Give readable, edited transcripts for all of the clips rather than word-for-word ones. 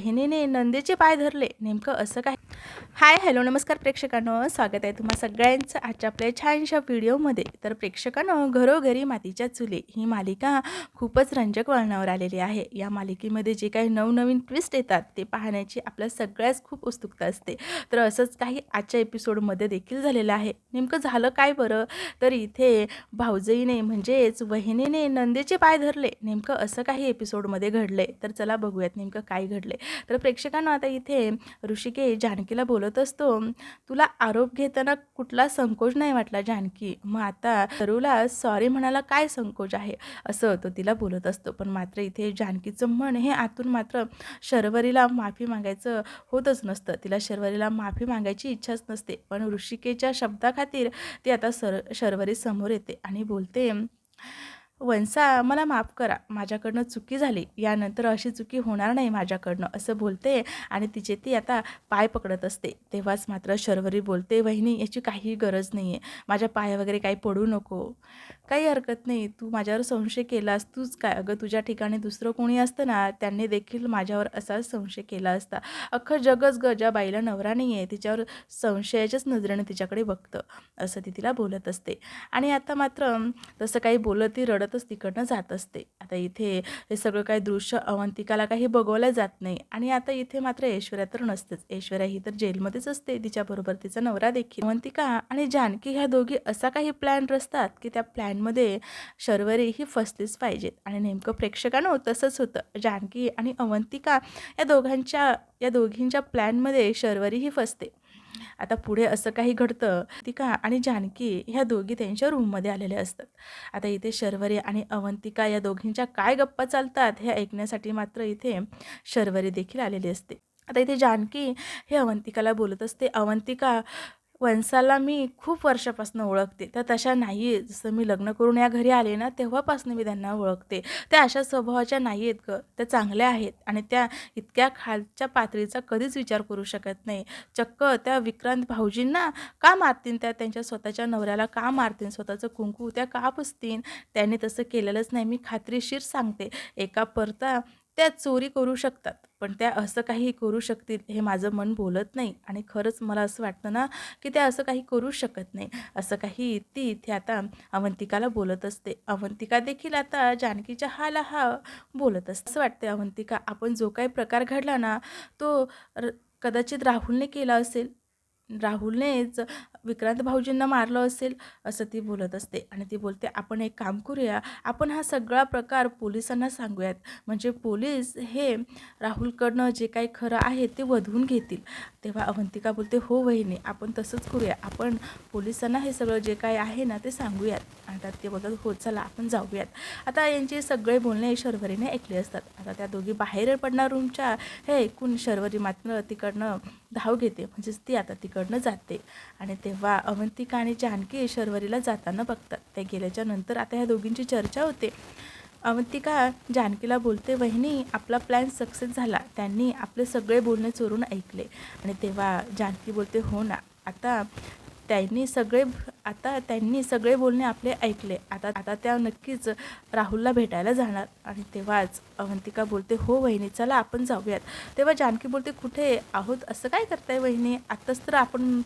वहिनीने नंदेचे पाय धरले, नेमकं असं काय? हाय हॅलो नमस्कार प्रेक्षकांनो, स्वागत आहे तुम्हा सगळ्यांचं आजच्या आपल्या छानशा व्हिडिओमध्ये. तर प्रेक्षकांनो, घरोघरी मातीच्या चुली ही मालिका खूपच रंजक वळणावर आलेली आहे. या मालिकेमध्ये जे काही नवनवीन ट्विस्ट येतात ते पाहण्याची आपल्या सगळ्याच खूप उत्सुकता असते. तर असंच काही आजच्या एपिसोडमध्ये देखील झालेलं आहे. नेमकं झालं काय बरं? तर इथे भाऊजाईने म्हणजेच वहिनीने नंदेचे पाय धरले, नेमकं असं काही एपिसोडमध्ये घडले. तर चला बघूयात नेमकं काय घडले. तर प्रेक्षकांनो, आता इथे ऋषिकेश जानकीला बोलत असतो, तुला आरोप घेताना कुठला संकोच नाही वाटला जानकी, मग आता तरुला सॉरी म्हणायला काय संकोच आहे, असं तो तिला बोलत असतो. पण मात्र इथे जानकीचं मन हे आतून मात्र शर्वरीला माफी मागायचं होतच नसतं. तिला शर्वरीला माफी मागायची इच्छाच नसते. पण ऋषिकेच्या शब्दाखातीर ती आता शर्वरी समोर येते आणि बोलते, वंसा मला माफ करा, माझ्याकडनं चुकी झाली, यानंतर अशी चुकी होणार नाही माझ्याकडनं, असं बोलते आणि तिचे ती आता पाय पकडत असते. तेव्हाच मात्र शर्वरी बोलते, वहिनी याची काही गरज नाही आहे, माझ्या पाय वगैरे काही पडू नको, काही हरकत नाही, तू माझ्यावर संशय केलास, तूच काय, अगं तुझ्या ठिकाणी दुसरं कोणी असतं ना त्यांनी देखील माझ्यावर असाच संशय केला असता. अख्खं जगच ग, ज्या बाईला नवरा नाही आहे तिच्यावर संशयाच्याच नजरेने तिच्याकडे बघतं, असं ती तिला बोलत असते. आणि आता मात्र तसं काही बोलत ती रडतच तिकडनं जात असते. आता इथे हे सगळं काही दृश्य अवंतिकाला काही बघवलं जात नाही. आणि आता इथे मात्र ऐश्वर्या तर नसतेच. ऐश्वर्या ही तर जेलमध्येच असते, तिच्याबरोबर तिचा नवरा देखील. अवंतिका आणि जानकी ह्या दोघी असा काही प्लॅन रचतात की त्या प्लॅनमध्ये शर्वरी ही फसलीच पाहिजेत. आणि नेमकं प्रेक्षकांनो तसंच होतं. जानकी आणि अवंतिका या दोघींच्या प्लॅनमध्ये शर्वरी ही फसते. आता पुढे असं काही घडतं, अवंतिका आणि जानकी ह्या दोघी त्यांच्या रूममध्ये आलेल्या असतात. आता इथे शर्वरी आणि अवंतिका या दोघींच्या काय गप्पा चालतात हे ऐकण्यासाठी मात्र इथे शर्वरी देखील आलेली असते. आता इथे जानकी हे अवंतिकाला बोलत असते, अवंतिका, वंसाला मी खूप वर्षापासून ओळखते, त्या तशा नाही आहे, जसं मी लग्न करून या घरी आले ना तेव्हापासून मी त्यांना ओळखते, त्या अशा स्वभावाच्या नाही आहेत ग, त्या चांगल्या आहेत आणि त्या इतक्या खालच्या पातळीचा कधीच विचार करू शकत नाही. चक्क त्या विक्रांत भाऊजींना का मारतील, त्या त्यांच्या स्वतःच्या नवऱ्याला का मारतील, स्वतःचं कुंकू त्या का पुसतील, त्यांनी तसं केलेलंच नाही, मी खात्रीशीर सांगते. एका परता त्या चोरी करू शकतात, पण त्या असं काही करू शकतील हे माझं मन बोलत नाही. आणि खरंच मला असं वाटतं ना की त्या असं काही करू शकत नाही, असं काही ती इथे आता अवंतिकाला बोलत असते. अवंतिका देखील आता जानकीच्या हा बोलत असते. असं वाटते अवंतिका, आपण जो काही प्रकार घडला ना तो कदाचित राहुलने केला असेल, राहुलनेच विक्रांत भाऊजींना मारलं असेल, असं ती बोलत असते. आणि ती बोलते, आपण एक काम करूया, आपण हा सगळा प्रकार पोलिसांना सांगूयात, म्हणजे पोलीस हे राहुलकडनं जे काही खरं आहे ते वधवून घेतील. तेव्हा अवंतिका बोलते, हो वहिनी, आपण तसंच करूया, आपण पोलिसांना हे सगळं जे काही आहे ना ते सांगूयात. आणि ते बोलतात, हो चला आपण जाऊयात. आता यांचे सगळे बोलणे शर्वरीने ऐकले असतात. आता त्या दोघी बाहेर पडणार रूमच्या हे ऐकून शर्वरी मात्र तिकडनं धाव घेते, म्हणजेच ती आता तिकडनं जाते. आणि तेव्हा अवंतिका आणि जानकी शर्वरीला जाताना बघतात. ते गेल्याच्या नंतर आता ह्या दोघींची चर्चा होते. अवंतिका जानकीला बोलते, वहिनी आपला प्लॅन सक्सेस झाला, त्यांनी आपले सगळे बोलणे चोरून ऐकले. आणि तेव्हा जानकी बोलते, हो ना, आता त्यांनी सगळे बोलणे आपले ऐकले, आता त्या नक्कीच राहुलला भेटायला जाणार. आणि तेव्हाच अवंतिका बोलते, हो वहिनी चला आपण जाऊयात. तेव्हा जानकी बोलते, कुठे आहोत, असं काय करताय वहिनी, आत्ताच तर आपण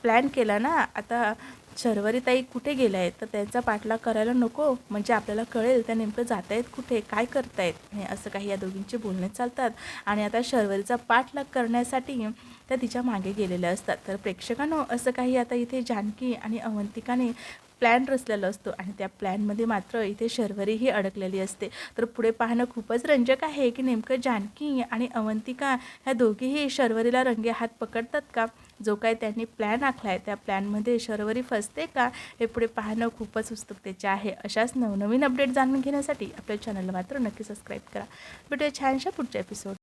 प्लॅन केला ना, आता शर्वरीताई कुठे गेल्या आहेत, तर त्यांचा पाठलाग करायला नको, म्हणजे आपल्याला कळेल त्या नेमकं जात आहेत कुठे, काय करतायत. आणि असं काही या दोघींचे बोलणे चालतात. आणि आता शर्वरीचा पाठलाग करण्यासाठी त्या तिच्या मागे गेलेल्या असतात. तर प्रेक्षकांनो, असं काही आता इथे जानकी आणि अवंतिकाने प्लॅन रचलेला असतो आणि त्या प्लॅनमध्ये मात्र इथे शर्वरी ही अडकलेली असते. तर पुढे पाहणं खूपच रंजक आहे की नेमकं जानकी आणि अवंतिका ह्या दोघीही शर्वरीला रंगेहात पकडतात का, जो काही त्यांनी प्लॅन आखला आहे त्या प्लॅनमध्ये शर्वरी फसते का, हे पुढे पाहणं खूपच उत्सुकतेचे आहे. अशाच नवनवीन अपडेट जाणून घेण्यासाठी आपल्या चॅनलला मात्र नक्की सबस्क्राईब करा. भेटूया छानशा पुढच्या एपिसोड.